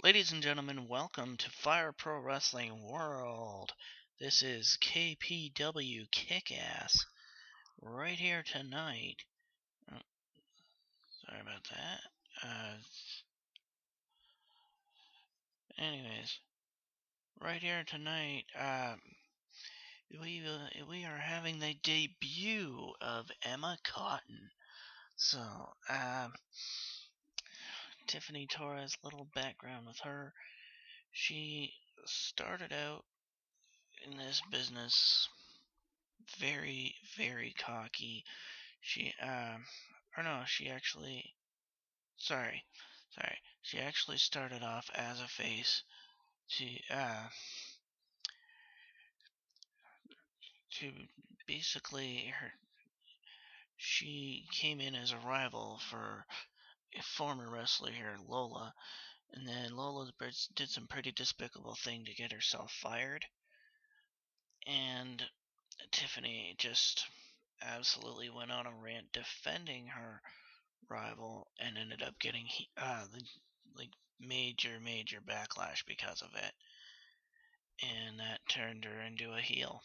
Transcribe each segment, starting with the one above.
Ladies and gentlemen, welcome to Fire Pro Wrestling World. This is KPW Kickass right here tonight. Oh, sorry about that. Anyways, right here tonight, we are having the debut of Emma Cotton. So, Tiffany Torres, little background with her. She started out in this business very, very cocky. She, or no, she actually, sorry, she actually started off as a face to, to basically she came in as a rival for a former wrestler here, Lola, and then Lola did some pretty despicable thing to get herself fired, and Tiffany just absolutely went on a rant defending her rival and ended up getting like major backlash because of it, and that turned her into a heel.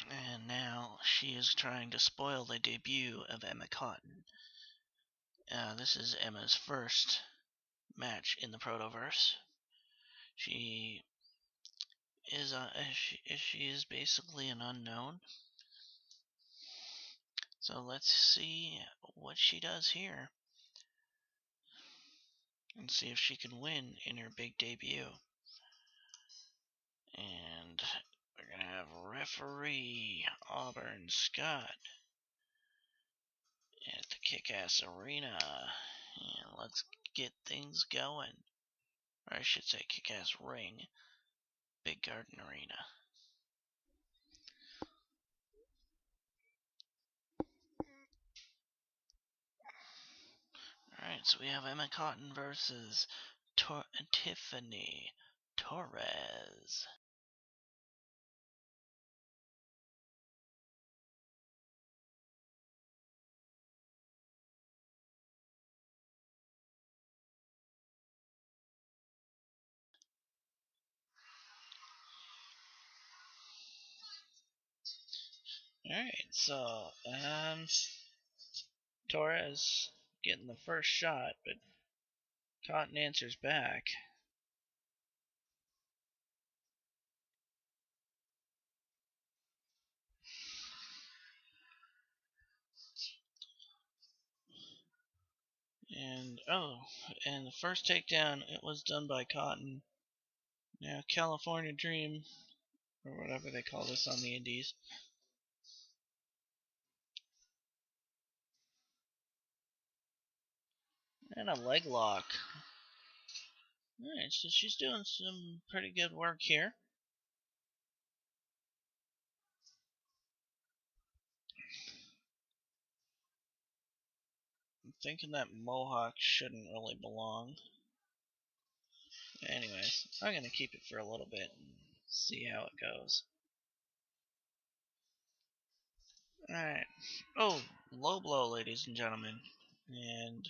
And now she is trying to spoil the debut of Emma Cotton. This is Emma's first match in the Protoverse. She is basically an unknown. So let's see what she does here and see if she can win in her big debut. And we're going to have referee Auburn Scott at the Kickass Arena. And let's get things going. Or I should say Kickass Ring, Big Garden Arena. Alright, so we have Emma Cotton versus Tiffany Torres. Alright, so, Torres getting the first shot, but Cotton answers back. And the first takedown, it was done by Cotton. Now California Dream, or whatever they call this on the indies. And a leg lock. Alright, so she's doing some pretty good work here. I'm thinking that mohawk shouldn't really belong. Anyways, I'm going to keep it for a little bit and see how it goes. Alright. Oh, low blow, ladies and gentlemen. And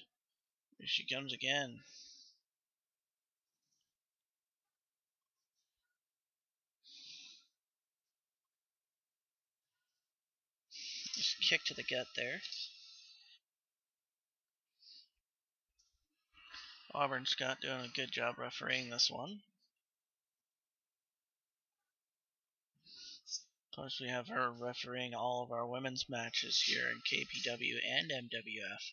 here she comes again. Just kick to the gut there. Auburn Scott doing a good job refereeing this one. Of course, we have her refereeing all of our women's matches here in KPW and MWF.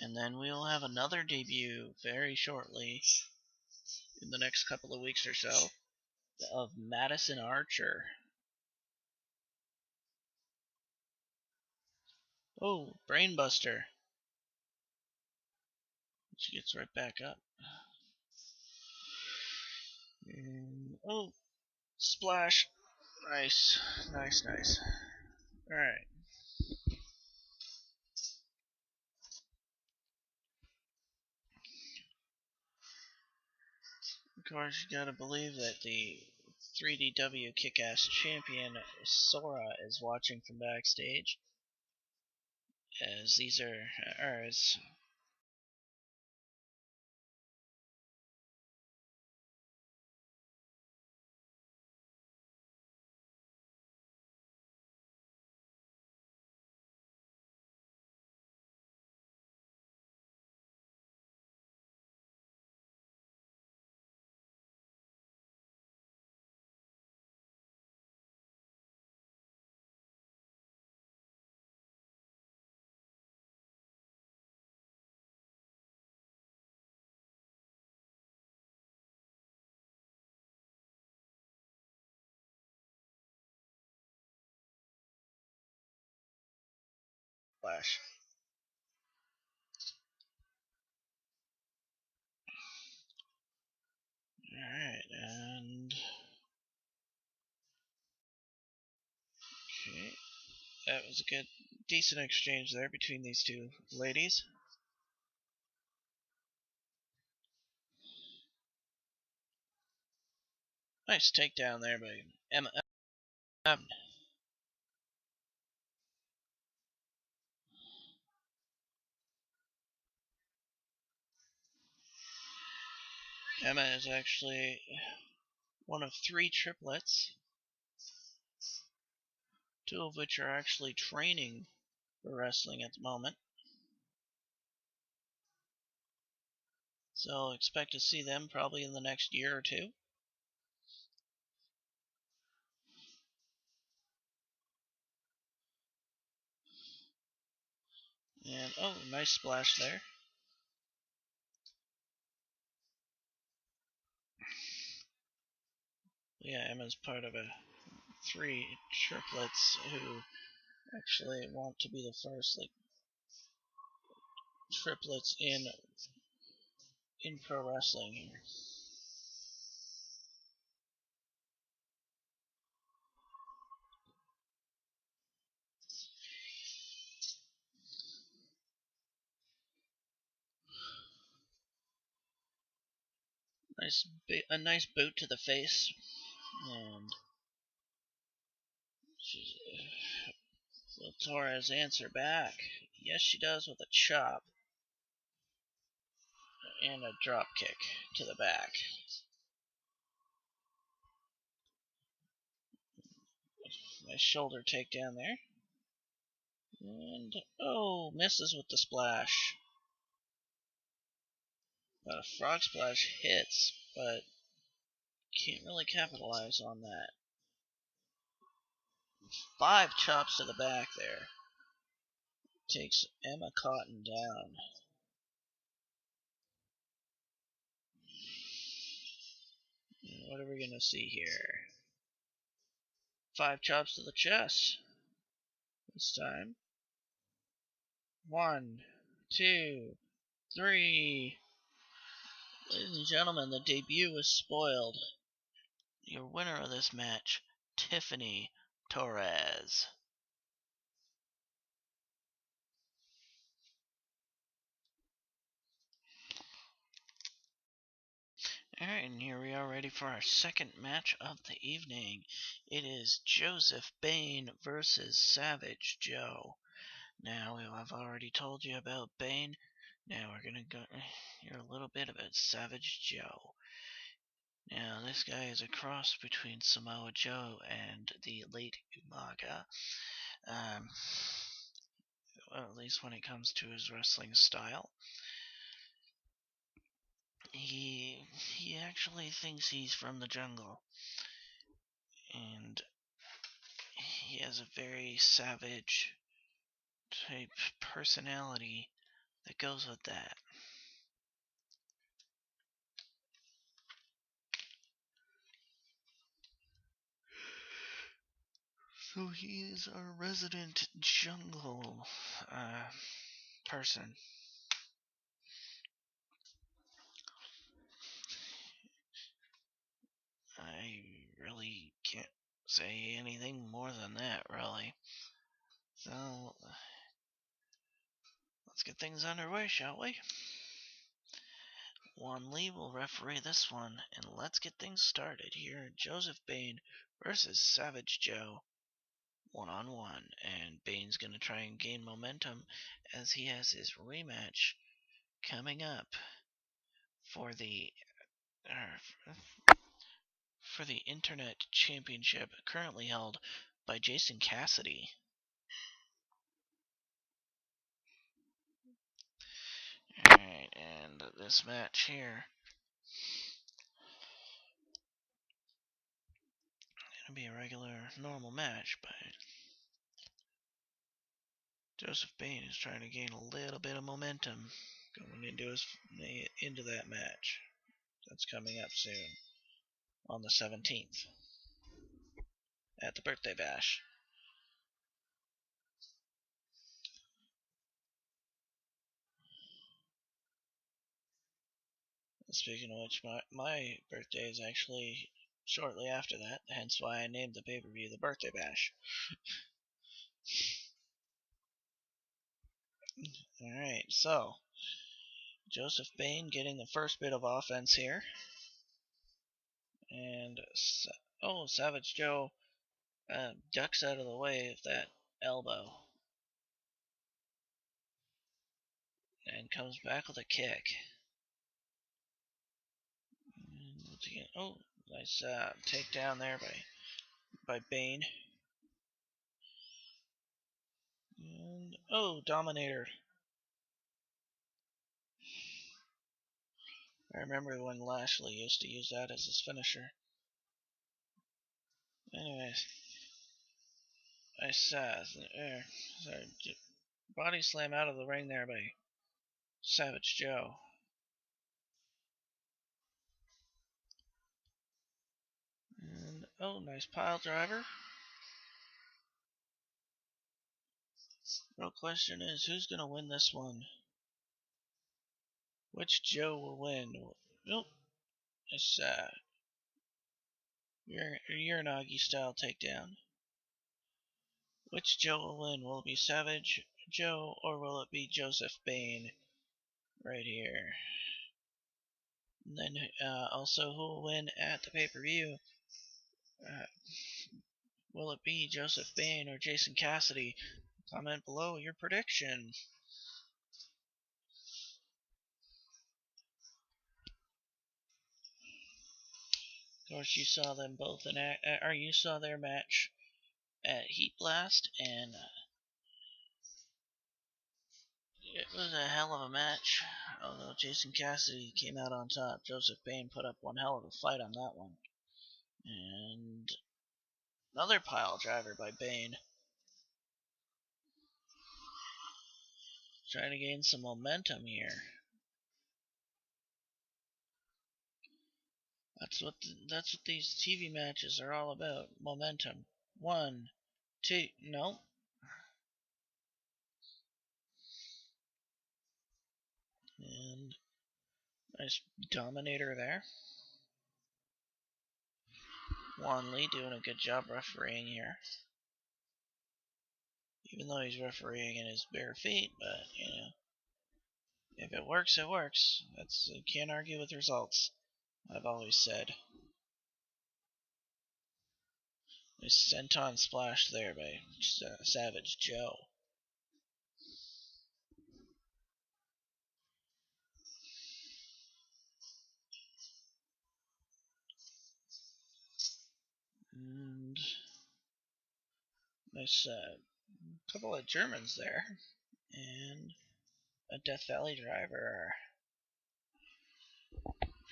And then we'll have another debut very shortly, in the next couple of weeks or so, of Madison Archer. Oh, Brainbuster. She gets right back up. And, oh, splash. Nice. Alright. course, you gotta believe that the 3DW Kickass champion Sora is watching from backstage, as these are as Flash. Alright, and okay. That was a decent exchange there between these two ladies. Nice takedown there by Emma. Emma is actually one of 3 triplets, 2 of which are actually training for wrestling at the moment. So expect to see them probably in the next year or 2. And oh, nice splash there. Yeah, Emma's part of 3 triplets who actually want to be the first triplets in pro wrestling here. A nice boot to the face, and will Torres answer back? Yes, she does, with a chop and a drop kick to the back. Nice shoulder takedown there. And, oh, misses with the splash. But a frog splash hits, but can't really capitalize on that. 5 chops to the back there. Takes Emma Cotton down. And what are we going to see here? 5 chops to the chest. This time. 1, 2, 3. Ladies and gentlemen, the debut was spoiled. Your winner of this match, Tiffany Torres. Alright, and here we are ready for our second match of the evening. It is Joseph Bane versus Savage Joe. Now, I've already told you about Bane. Now we're going to go hear a little bit about Savage Joe. Now, this guy is a cross between Samoa Joe and the late Umaga. Well, at least when it comes to his wrestling style. He actually thinks he's from the jungle, and he has a very savage type personality that goes with that. So he's a resident jungle person. I really can't say anything more than that, really. So, let's get things underway, shall we? Juan Lee will referee this one, and let's get things started here. Joseph Bane versus Savage Joe, one-on-one, and Bane's going to try and gain momentum as he has his rematch coming up for the Internet Championship, currently held by Jason Cassidy. Alright, and this match here gonna be a regular, normal match, but Joseph Bane is trying to gain a little bit of momentum going into that match. That's coming up soon on the 17th at the Birthday Bash. Speaking of which, my birthday is actually shortly after that, hence why I named the pay-per-view the Birthday Bash. Alright, so Joseph Bane getting the first bit of offense here. And, Savage Joe ducks out of the way of that elbow. And comes back with a kick. And nice takedown there by Bane. And, Dominator. I remember when Lashley used to use that as his finisher. Anyways, nice body slam out of the ring there by Savage Joe. And, nice pile driver. Real question is, who's going to win this one? Which Joe will win? Nope. It's Uranagi style takedown. Which Joe will win? Will it be Savage Joe or will it be Joseph Bane? Right here. And then also, who will win at the pay-per-view? Will it be Joseph Bane or Jason Cassidy? Comment below your prediction. Of course, you saw them both you saw their match at Heat Blast, and it was a hell of a match. Although Jason Cassidy came out on top, Joseph Bane put up one hell of a fight on that one. And another pile driver by Bane. Trying to gain some momentum here. That's what these TV matches are all about. Momentum. 1, 2, no. And nice Dominator there. Juan Lee doing a good job refereeing here. Even though he's refereeing in his bare feet, but, if it works, it works. You can't argue with results, I've always said. Nice senton splash there by Savage Joe. And nice couple of Germans there. And a Death Valley driver.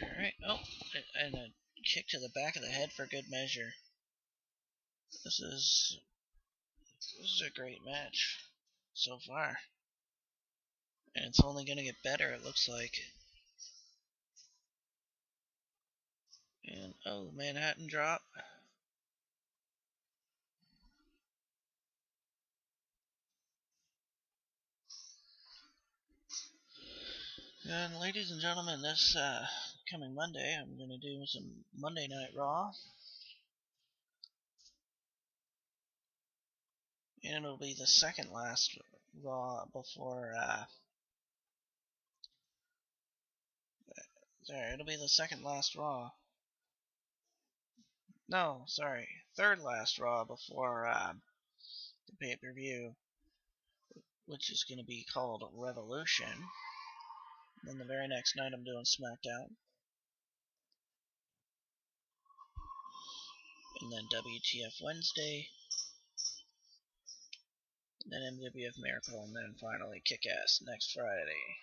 Alright, and a kick to the back of the head for good measure. This is a great match so far. And it's only going to get better, it looks like. And, Manhattan drop. And ladies and gentlemen, this coming Monday, I'm going to do some Monday Night Raw. And it'll be the second last Raw before Sorry, it'll be the second last Raw. No, sorry, third last Raw before the pay-per-view, which is going to be called Revolution. Then the very next night I'm doing SmackDown. And then WTF Wednesday. And then MWF Miracle, and then finally Kickass next Friday.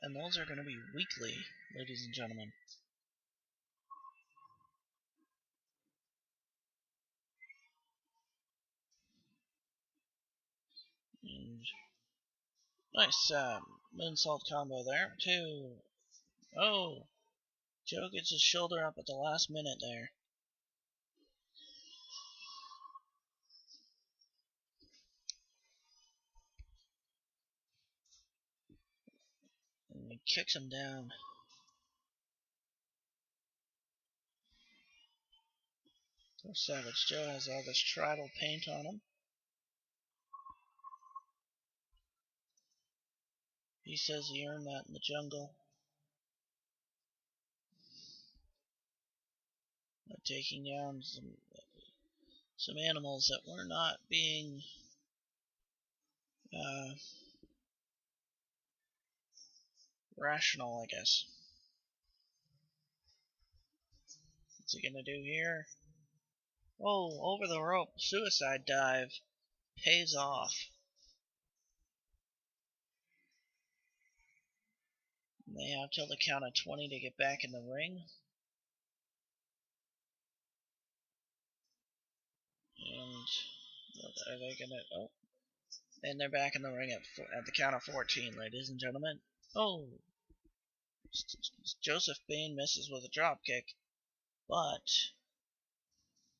And those are going to be weekly, ladies and gentlemen. And nice moonsault combo there. 2. Oh, Joe gets his shoulder up at the last minute there. And he kicks him down. So Savage Joe has all this tribal paint on him. He says he earned that in the jungle. By taking down some animals that were not being rational, I guess. What's he gonna do here? Oh, over the rope, suicide dive, pays off. And they have till the count of 20 to get back in the ring. And what are they gonna? Oh, and they're back in the ring at the count of 14, ladies and gentlemen. Oh, Joseph Bane misses with a dropkick, but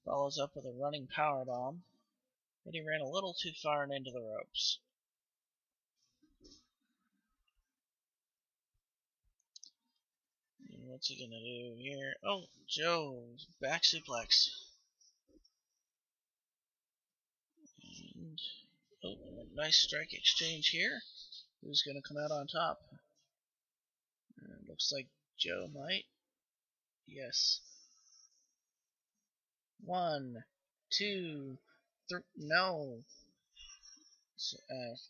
follows up with a running powerbomb. But he ran a little too far and into the ropes. And what's he gonna do here? Oh, Joe, back suplex. And, oh, nice strike exchange here. Who's gonna come out on top? Looks like Joe might. Yes. 1, 2, 3. No.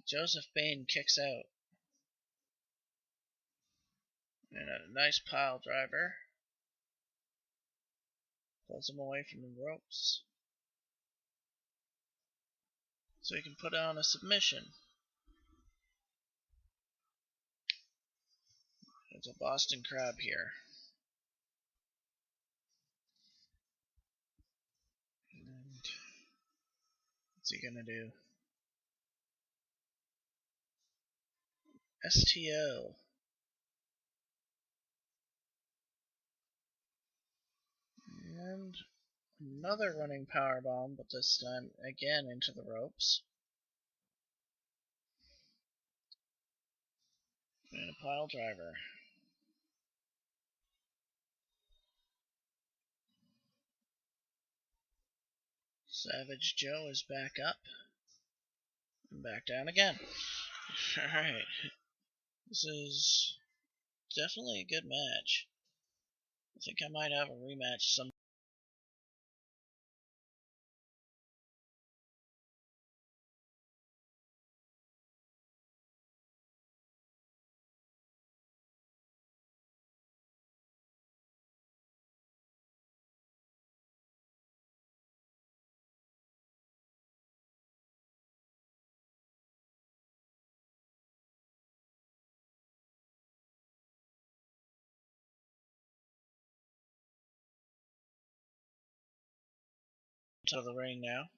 Joseph Bane kicks out. And a nice pile driver. Pulls him away from the ropes. So he can put on a submission. It's a Boston Crab here. And what's he gonna do? STO. And another running powerbomb, but this time again into the ropes. And a pile driver. Savage Joe is back up. And back down again. Alright. This is definitely a good match. I think I might have a rematch some. To the ring now.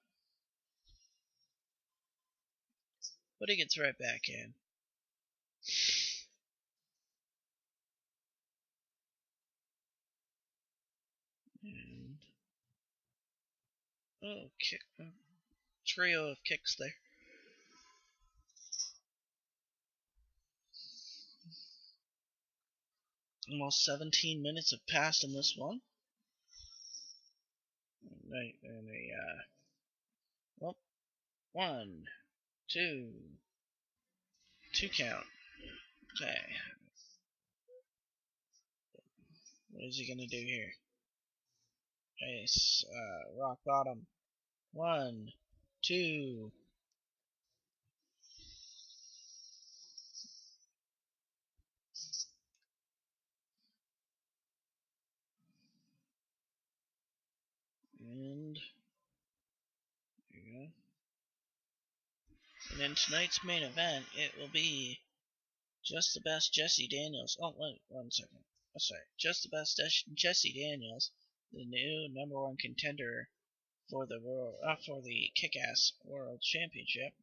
But he gets right back in. And oh, kick, trio of kicks there. Almost 17 minutes have passed in this one. Right, and well, 1, 2, 2 count. Okay. What is he gonna do here? Nice. Rock bottom. 1, 2. And there you go. And in tonight's main event, it will be Just the Best Jesse Daniels. Oh, wait, 1 second. Oh, sorry. Just the Best Jesse Daniels, the new #1 contender for the Kickass World Championship,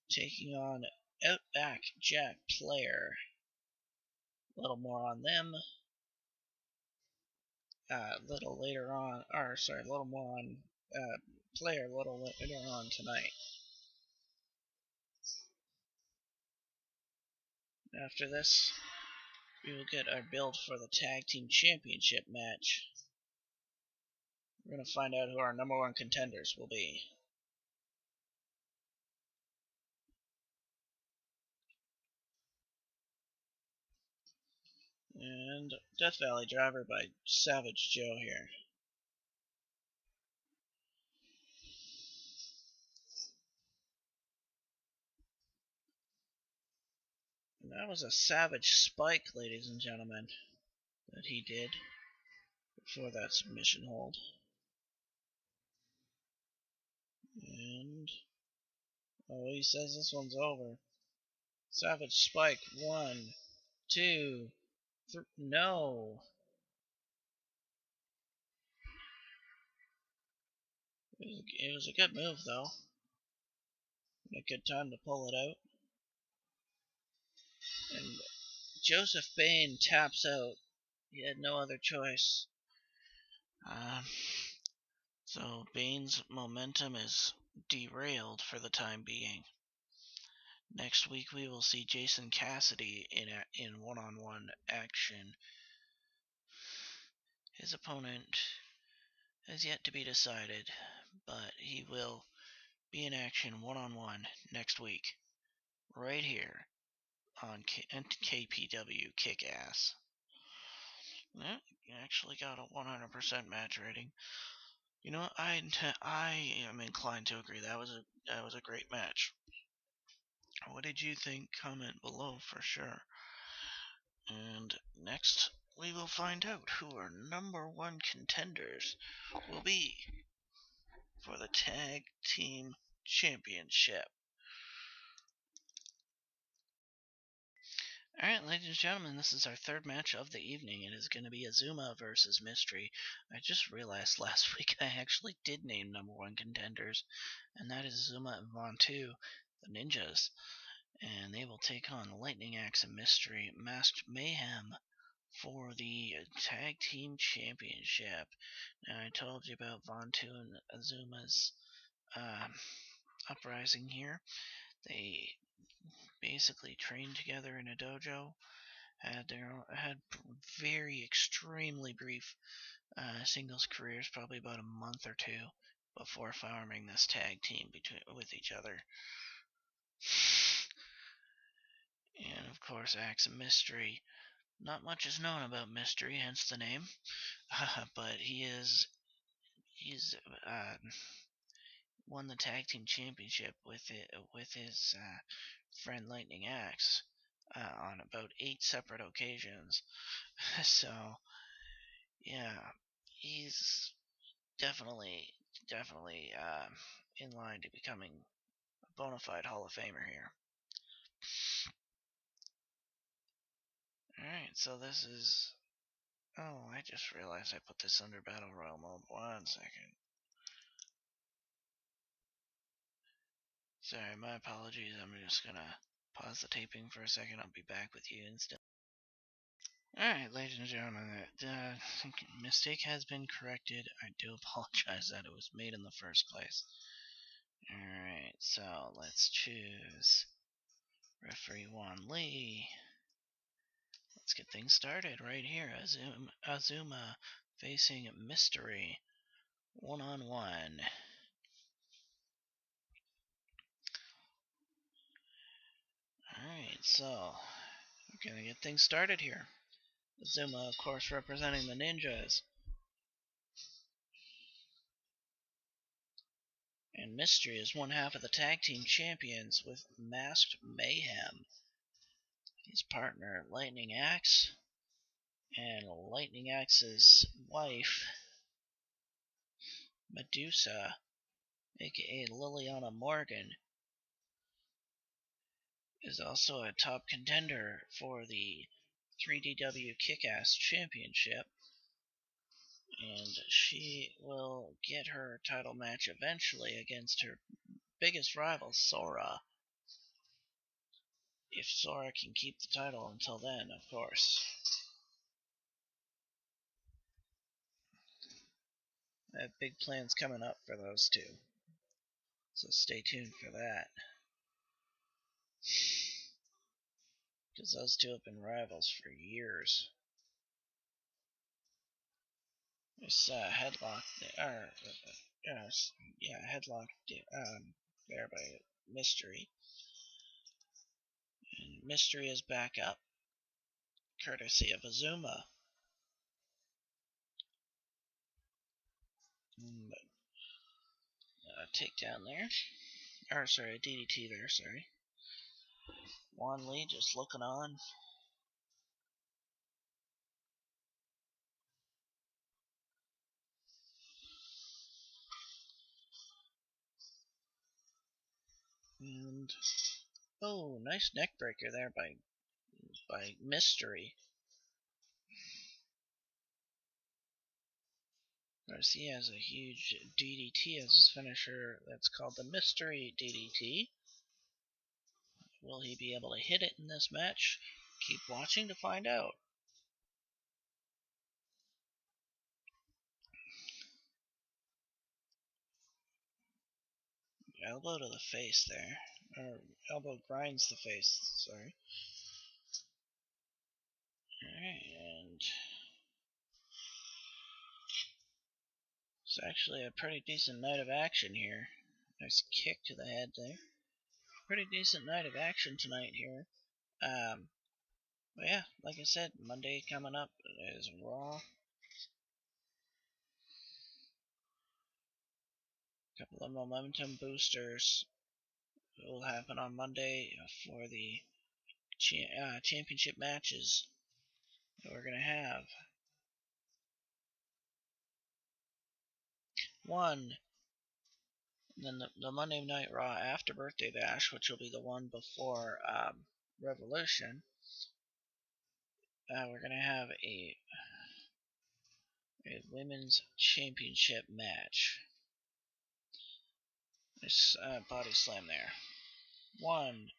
taking on Outback Jack Player. A little more on them. A little later on, or sorry, a little more on Player a little later on tonight. After this, we will get our build for the Tag Team Championship match. We're going to find out who our #1 contenders will be. And Death Valley Driver by Savage Joe here. And that was a savage spike, ladies and gentlemen, that he did before that submission hold. And oh, he says this one's over. Savage spike. 1, 2, 3. No. It was a good move, though. And a good time to pull it out. And Joseph Bane taps out. He had no other choice. So Bane's momentum is derailed for the time being. Next week we will see Jason Cassidy in one-on-one action. His opponent has yet to be decided, but he will be in action one-on-one next week, right here on KPW Kickass. Yeah, actually got a 100% match rating. You know, I am inclined to agree. That was a great match. What did you think? Comment below for sure. And next, we will find out who our #1 contenders will be for the Tag Team Championship. Alright, ladies and gentlemen, this is our third match of the evening. It is going to be Azuma versus Mystery. I just realized last week I actually did name #1 contenders, and that is Azuma and Von 2, the Ninjas. And they will take on Lightning Axe and Mystery Masked Mayhem for the Tag Team Championship. Now, I told you about Von 2 and Azuma's uprising here. They basically trained together in a dojo, had very extremely brief singles careers, probably about a month or 2 before forming this tag team with each other. And of course, Axe and Mystery. Not much is known about Mystery, hence the name. But he's won the tag team championship with his friend Lightning Axe on about 8 separate occasions. So yeah, he's definitely in line to becoming a bona fide Hall of Famer here. Alright, so this is... Oh, I just realized I put this under Battle Royale mode. 1 second. Sorry, my apologies. I'm just gonna pause the taping for a second. I'll be back with you instantly. Alright, ladies and gentlemen, the mistake has been corrected. I do apologize that it was made in the first place. Alright, so let's choose Referee Juan Lee. Let's get things started right here. Azuma facing Mystery. One-on-one. Alright, so we're gonna get things started here. Azuma, of course, representing the ninjas. And Mystery is one half of the tag team champions with Masked Mayhem. His partner, Lightning Axe, and Lightning Axe's wife, Medusa, aka Liliana Morgan, is also a top contender for the 3DW Kickass Championship, and she will get her title match eventually against her biggest rival, Sora. If Sora can keep the title until then, of course. I have big plans coming up for those two, so stay tuned for that. Because those two have been rivals for years. This headlock, headlock there by Mystery. And Mystery is back up, courtesy of Azuma. Takedown there. Or, sorry, a DDT there, sorry. Juan Lee just looking on. And, oh, nice neck breaker there by Mystery. Of course, he has a huge DDT as his finisher that's called the Mystery DDT. Will he be able to hit it in this match? Keep watching to find out. Elbow to the face there. Or elbow grinds the face, sorry. Alright, and it's actually a pretty decent night of action here. Nice kick to the head there. Pretty decent night of action tonight here. But yeah, like I said, Monday coming up is Raw. A couple of momentum boosters will happen on Monday for the championship matches that we're going to have. One, and then the Monday Night Raw after Birthday Bash, which will be the one before Revolution. We're going to have a women's championship match. Nice body slam there. One,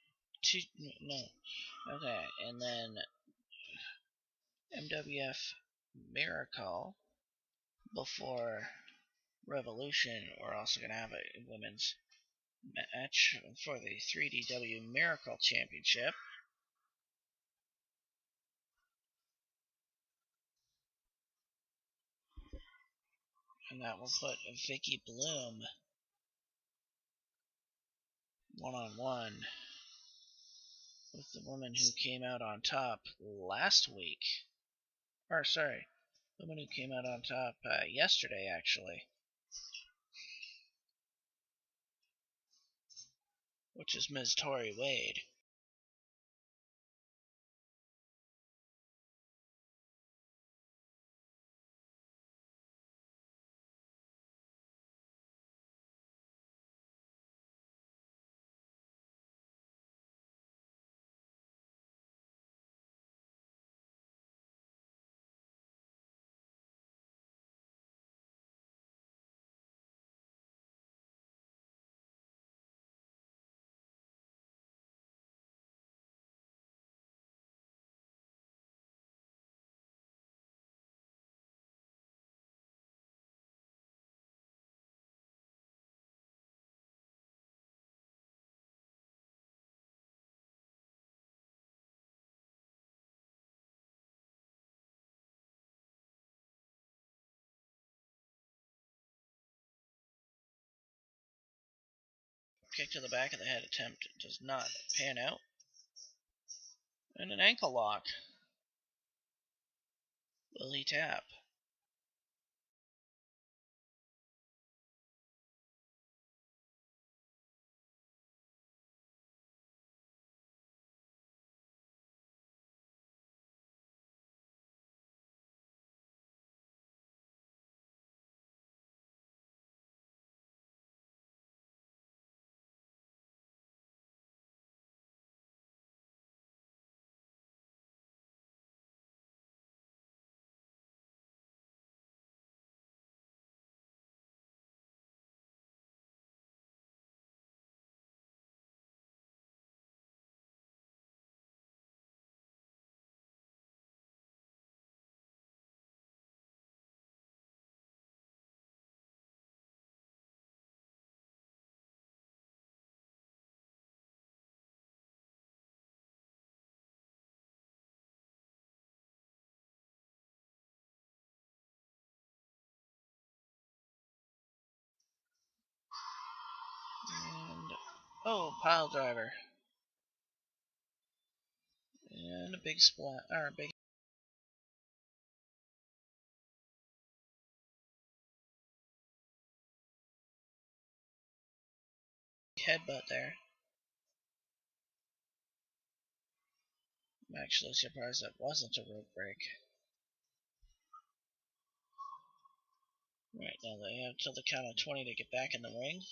two, no. Okay, and then MWF Miracle before Revolution. We're also going to have a women's match for the 3DW Miracle Championship. And that will put Vicky Bloom one-on-one with the woman who came out on top last week. Or, sorry, the woman who came out on top yesterday, actually. Which is Ms. Tori Wade. Kick to the back of the head attempt does not pan out. And an ankle lock. Will he tap? And pile driver. And a big splat, or a big headbutt there. I'm actually surprised that wasn't a rope break. Right, now they have till the count of 20 to get back in the ring.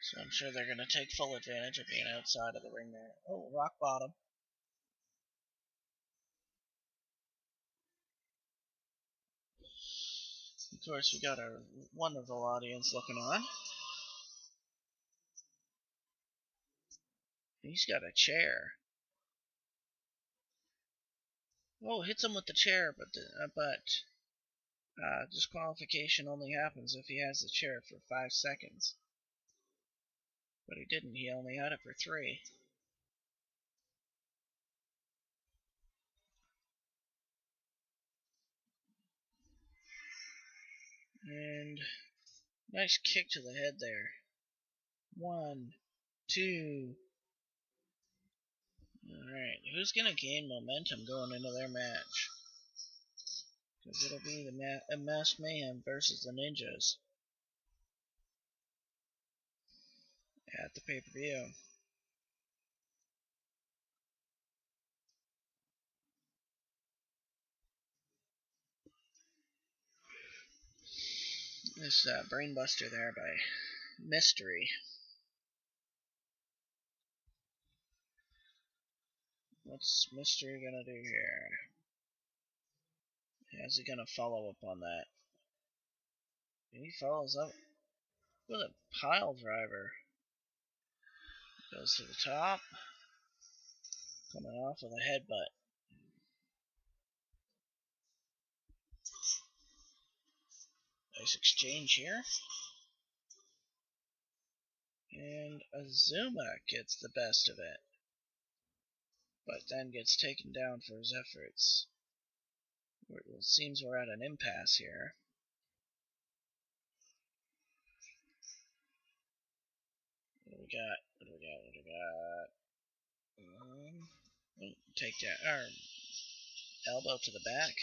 So I'm sure they're going to take full advantage of being outside of the ring there. Oh, rock bottom. Of course, we got our wonderful audience looking on. He's got a chair. Oh, hits him with the chair, but disqualification only happens if he has the chair for 5 seconds. But he didn't. He only had it for 3. And nice kick to the head there. 1, 2. Alright, who's going to gain momentum going into their match? Because it'll be the Masked Mayhem versus the Ninjas at the pay-per-view. This brainbuster there by Mystery. What's Mystery gonna do here? How's he gonna follow up on that? He follows up with a pile driver. Goes to the top. Coming off with a headbutt. Nice exchange here. And Azuma gets the best of it. But then gets taken down for his efforts. It seems we're at an impasse here. What do we got? Take that. Elbow to the back.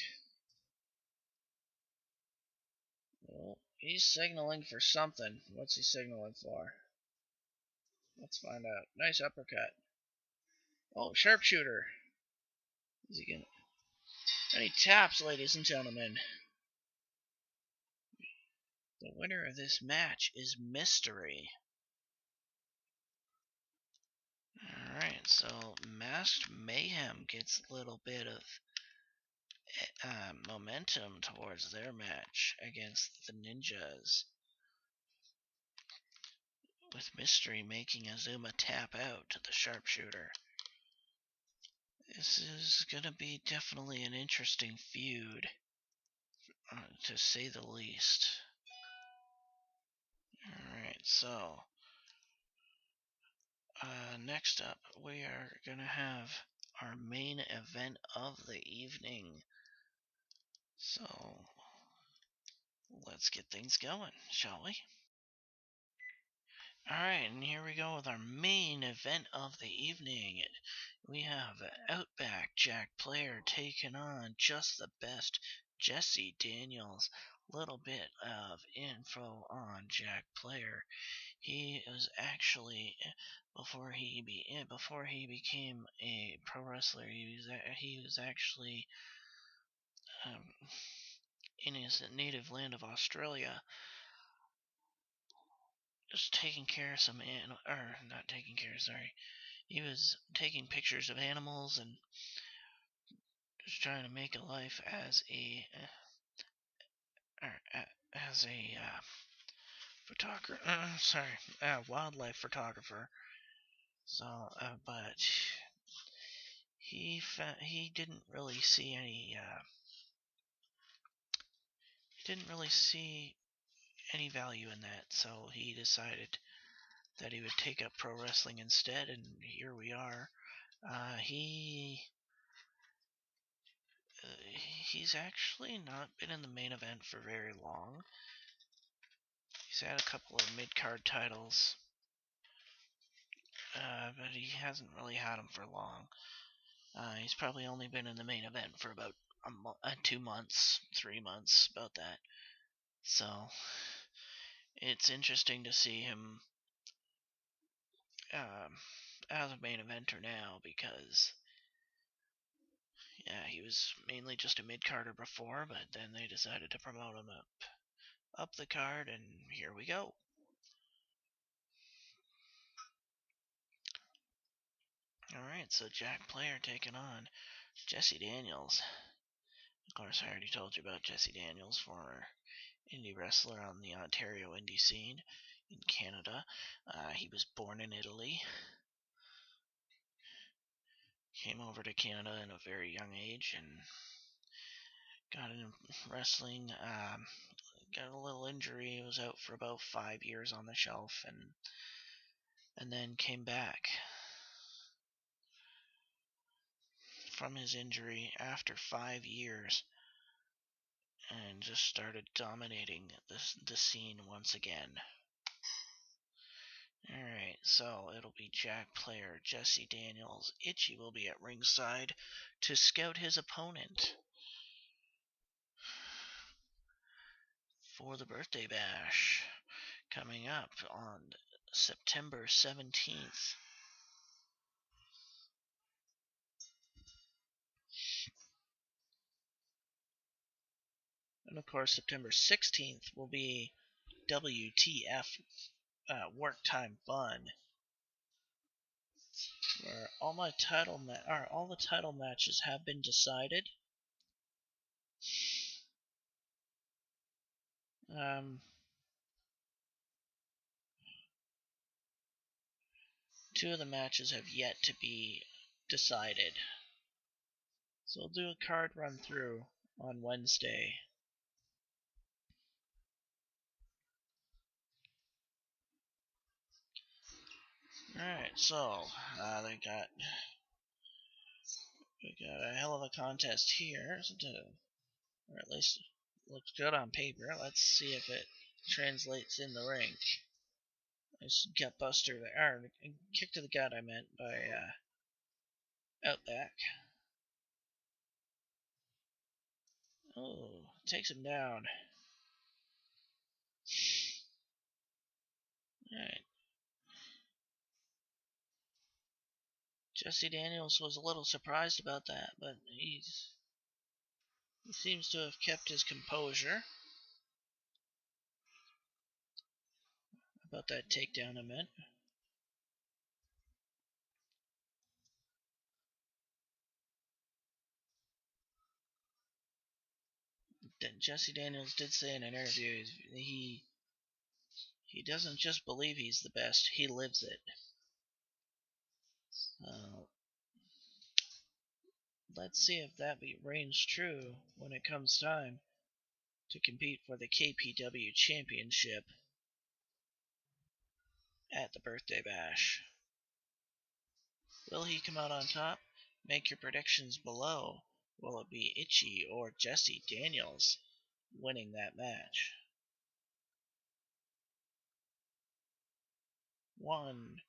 Well, he's signaling for something. What's he signaling for? Let's find out. Nice uppercut. Oh, sharpshooter. Is he gonna? And he taps, ladies and gentlemen. The winner of this match is Mystery. Alright, so Masked Mayhem gets a little bit of momentum towards their match against the Ninjas, with Mystery making Azuma tap out to the sharpshooter. This is going to be definitely an interesting feud, to say the least. Alright, so next up we are going to have our main event of the evening. So let's get things going, shall we? Alright, and here we go with our main event of the evening. we have Outback Jack Player taking on Just the Best Jesse Daniels. Little bit of info on Jack Player. He was actually before he became a pro wrestler. He was actually um, in his native land of Australia, just taking care of some or not taking care. Sorry, he was taking pictures of animals and just trying to make a life as a photographer. Wildlife photographer. So, but he didn't really see any value in that. So he decided that he would take up pro wrestling instead, and here we are. He he's actually not been in the main event for very long. He's had a couple of mid-card titles, but he hasn't really had them for long. He's probably only been in the main event for about 2 months, 3 months, about that. So it's interesting to see him as a main eventer now, because yeah, he was mainly just a mid-carder before, but then they decided to promote him up the card, and here we go. Alright, so Jack Player taking on Jesse Daniels. Of course, I already told you about Jesse Daniels, former indie wrestler on the Ontario indie scene in Canada. He was born in Italy. Came over to Canada in a very young age and got into wrestling. Got a little injury. Was out for about 5 years on the shelf, and then came back from his injury after 5 years and just started dominating the scene once again. Alright, so it'll be Jack Player, Jesse Daniels. Itchy will be at ringside to scout his opponent for the birthday bash coming up on September 17th. And of course, September 16th will be WTF Work Time Fun, where all the title matches have been decided. Two of the matches have yet to be decided. So we'll do a card run through on Wednesday. Alright, so we got a hell of a contest here, or at least looks good on paper. Let's see if it translates in the ring. Nice gut buster there, or kick to the gut, I meant, by Outback. Oh, takes him down. Alright. Jesse Daniels was a little surprised about that, but he seems to have kept his composure about that takedown, I meant. Jesse Daniels did say in an interview he doesn't just believe he's the best, he lives it. Let's see if that reigns true when it comes time to compete for the KPW Championship at the Birthday Bash. Will he come out on top? Make your predictions below. Will it be Itchy or Jesse Daniels winning that match? 1,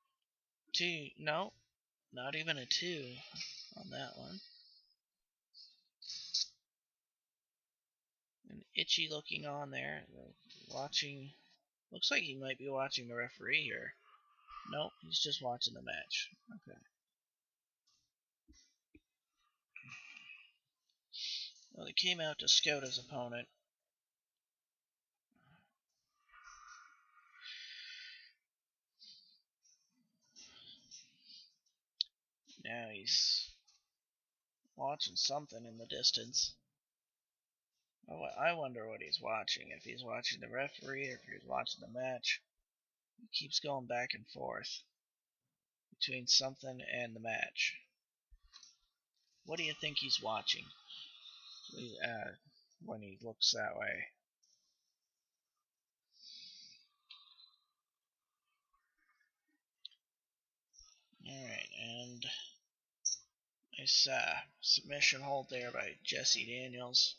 2, no. Not even a 2 on that one. An itchy looking on there. Watching. Looks like he might be watching the referee here. Nope, he's just watching the match. Okay. Well, he came out to scout his opponent. Now he's watching something in the distance. Oh, I wonder what he's watching. If he's watching the referee or if he's watching the match. He keeps going back and forth between something and the match. What do you think he's watching when he looks that way? Alright, and nice submission hold there by Jesse Daniels.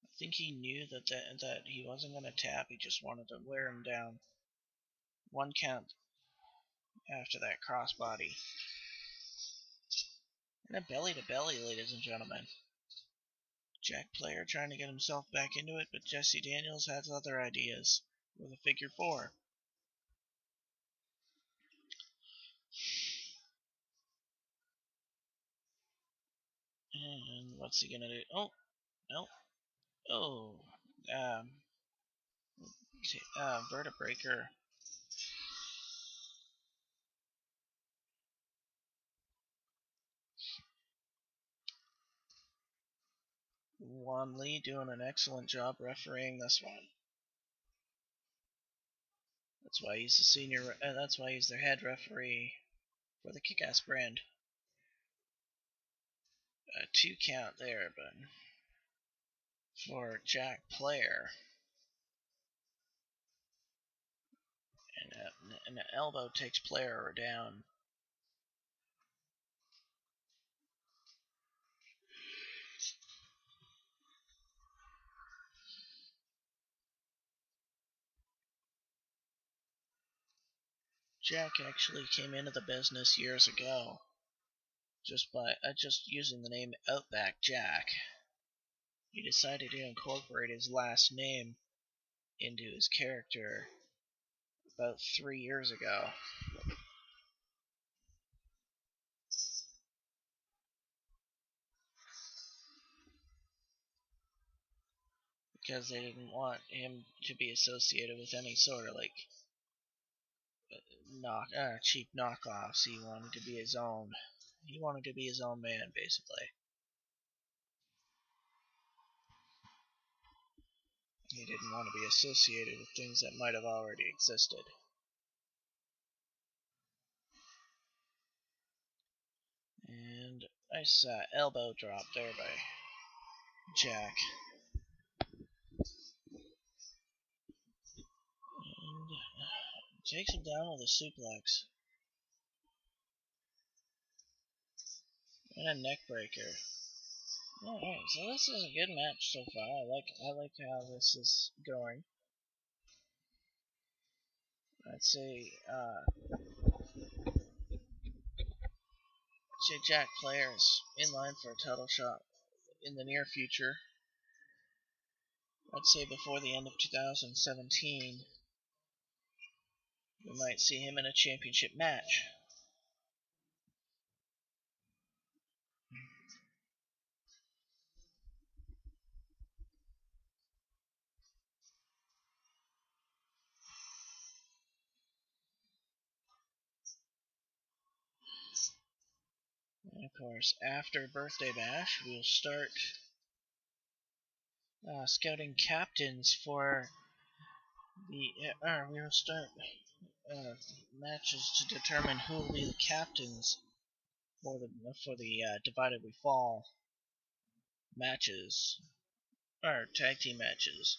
I think he knew that he wasn't going to tap. He just wanted to wear him down. 1 count after that crossbody. And a belly to belly, ladies and gentlemen. Jack Player trying to get himself back into it, but Jesse Daniels has other ideas with a figure 4. And what's he gonna do? Oh, no. Oh, vertebreaker. Juan Lee doing an excellent job refereeing this one. That's why he's the senior. That's why he's their head referee for the Kickass brand. 2 count there, but for Jack Player. And an elbow takes Player down. Jack actually came into the business years ago just using the name Outback Jack. He decided to incorporate his last name into his character about 3 years ago. Because they didn't want him to be associated with any sort of like cheap knockoffs. He wanted to be his own. He wanted to be his own man, basically. He didn't want to be associated with things that might have already existed. And nice elbow drop there by Jack. And takes him down with a suplex. And a neck breaker. Alright, so this is a good match so far. I like how this is going. I'd say Jack Player is in line for a title shot in the near future. I'd say before the end of 2017, we might see him in a championship match. And of course, after Birthday Bash, we'll start scouting captains for the. We will start matches to determine who will be the captains for the Divided We Fall matches, or tag team matches.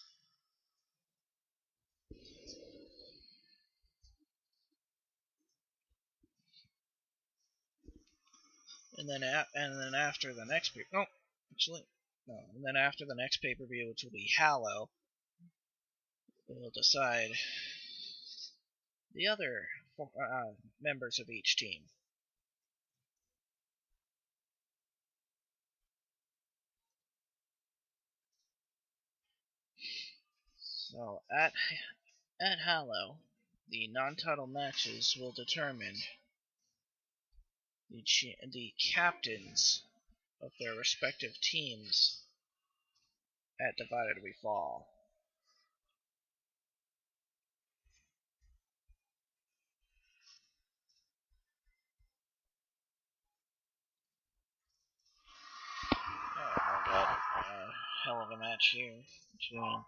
And then after the next and then after the next pay-per-view, which will be Hallow, we'll decide the other members of each team. So at Hallow, the non-title matches will determine the captains of their respective teams at Divided We Fall. We got a hell of a match here between.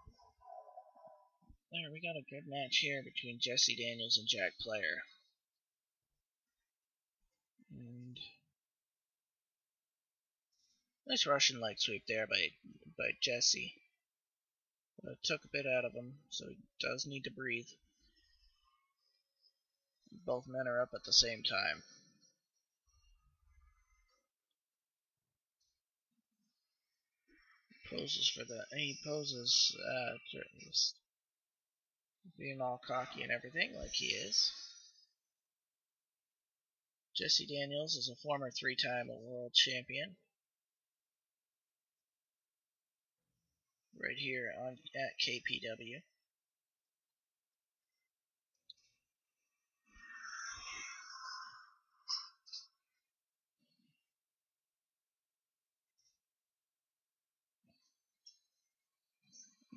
There, we got a good match here between Jesse Daniels and Jack Player. And nice Russian leg sweep there by Jesse. Took a bit out of him, so he does need to breathe. Both men are up at the same time. He poses being all cocky and everything like he is. Jesse Daniels is a former 3-time world champion. Right here at KPW.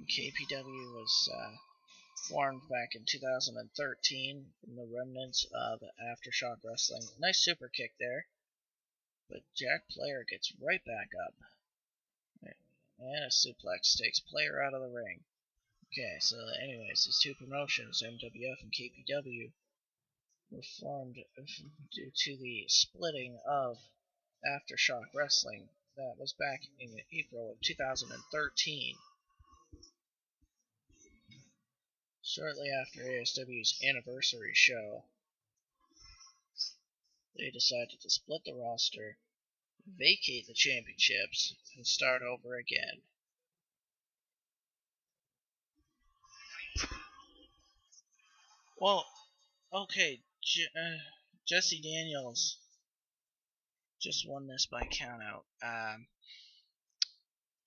KPW was formed back in 2013 from the remnants of Aftershock Wrestling. Nice super kick there. But Jack Player gets right back up. And a suplex takes Player out of the ring. Okay, so anyways, these two promotions, MWF and KPW, were formed due to the splitting of Aftershock Wrestling. That was back in April of 2013. Shortly after ASW's anniversary show, they decided to split the roster, vacate the championships, and start over again. Well, okay, Jesse Daniels just won this by countout.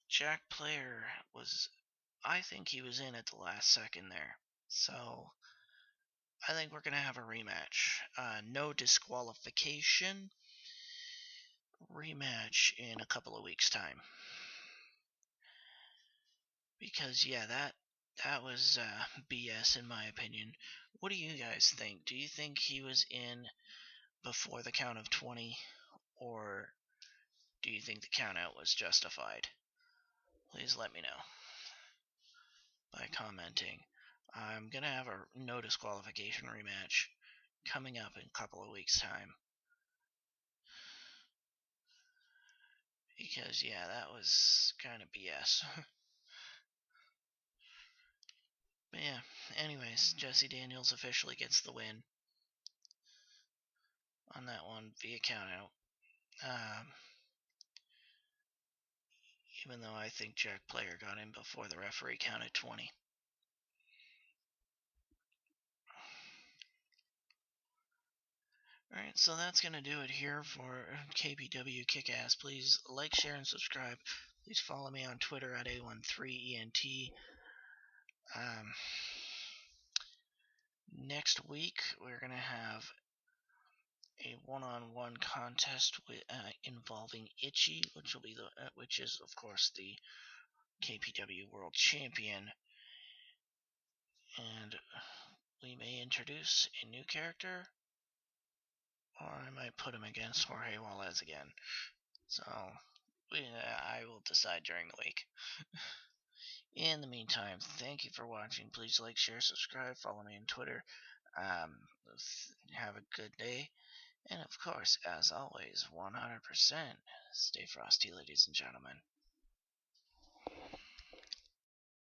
Jack Player I think he was in at the last second there. So, I think we're going to have a rematch. No disqualification. Rematch in a couple of weeks' time. Because, yeah, that was BS in my opinion. What do you guys think? Do you think he was in before the count of 20? Or do you think the countout was justified? Please let me know by commenting. I'm going to have a no disqualification rematch coming up in a couple of weeks' time. Because, yeah, that was kind of BS. But yeah, anyways, Jesse Daniels officially gets the win on that one via countout. Even though I think Jack Player got in before the referee counted 20. Alright, so that's going to do it here for KPW Kickass. Please like, share, and subscribe. Please follow me on Twitter at A13ENT. Next week, we're going to have a one-on-one contest involving Itchy, which is, of course, the KPW World Champion. And we may introduce a new character, or I might put him against Jorge Juarez again. So, I will decide during the week. In the meantime, thank you for watching. Please like, share, subscribe, follow me on Twitter. Have a good day. And of course, as always, 100% stay frosty, ladies and gentlemen.